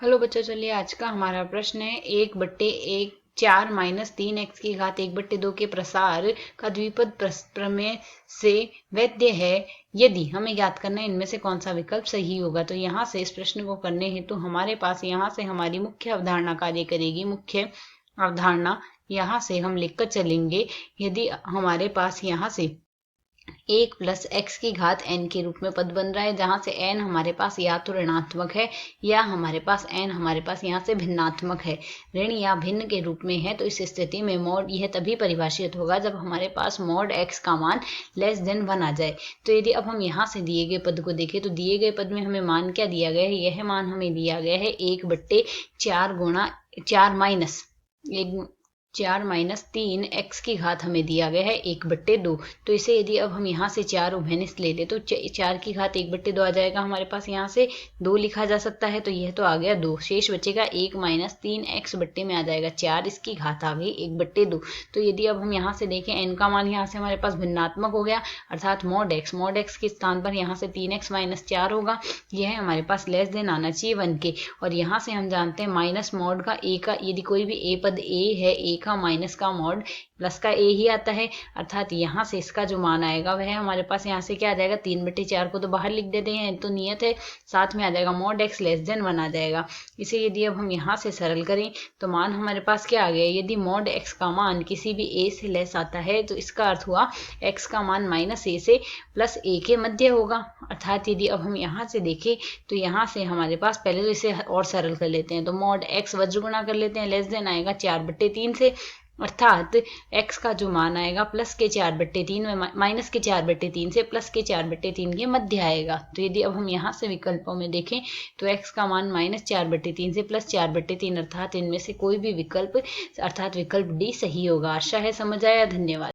Hello बच्चों, चलिए आज का हमारा प्रश्न है 1/4 - 3x की घात 1/2 के प्रसार का द्विपद प्रमेय से वैध है यदि हमें ज्ञात करना है इनमें से कौन सा विकल्प सही होगा। तो यहाँ से इस प्रश्न को करने हेतु हमारे पास यहाँ से हमारी मुख्य अवधारणा कार्य करेगी। मुख्य अवधारणा यहाँ से हम लिखकर चलेंगे। यदि हमारे पास यहाँ से 1 + x की घात n के रूप में पद बन रहा है, जहां से n हमारे पास या तो ऋणात्मक है या हमारे पास n हमारे पास यहाँ से भिन्नात्मक है, ऋण या भिन्न के रूप में है। तो इस स्थिति में मॉड यह तभी परिभाषित होगा जब हमारे पास मॉड x का मान <1 आ जाए। तो यदि अब हम यहाँ से दिए गए पद को देखें तो दिए गए पद में हमें मान क्या दिया गया है? यह मान हमें दिया गया है 1/4 गुणा 4 - 3x की घात हमें दिया गया है 1/2। तो इसे यदि अब हम यहाँ से 4 उभयनिष्ठ ले ले तो 4 की घात 1/2 आ जाएगा हमारे पास। यहाँ से 2 लिखा जा सकता है, तो यह तो आ गया 2, शेष बचेगा 1 - 3x बट्टे में आ जाएगा 4, इसकी घात आ गई 1/2। तो यदि अब हम यहाँ से देखें n का मान यहाँ से हमारे पास भिन्नात्मक हो गया, अर्थात मॉड x के स्थान पर यहाँ से 3x - 4 होगा। यह हमारे पास लेस देन आना चाहिए 1 के। और यहाँ से हम जानते हैं माइनस मॉड का a का, यदि कोई भी a पद a है, a का माइनस का मॉड प्लस का a ही आता है, अर्थात यहाँ से इसका जो मान आएगा वह हमारे पास यहाँ से क्या आ जाएगा? 3/4 को तो बाहर लिख देते हैं, तो नियत है, साथ में आ जाएगा मॉड x < 1 आ जाएगा। इसे यदि अब हम यहाँ से सरल करें तो मान हमारे पास क्या आ गया? यदि मॉड x का मान किसी भी a से लेस आता है तो इसका अर्थ हुआ x का मान -a से +a के मध्य होगा। अर्थात यदि अब हम यहाँ से देखें तो यहाँ से हमारे पास, पहले तो इसे और सरल कर लेते हैं, तो मॉड x वज्र गुणा कर लेते हैं, < आएगा 4/3 से, अर्थात x का जो मान आएगा +4/3 में -4/3 से +4/3 के मध्य आएगा। तो यदि अब हम यहाँ से विकल्पों में देखें तो x का मान -4/3 से +4/3, अर्थात इनमें से कोई भी विकल्प, अर्थात विकल्प डी सही होगा। आशा है समझ आया। धन्यवाद।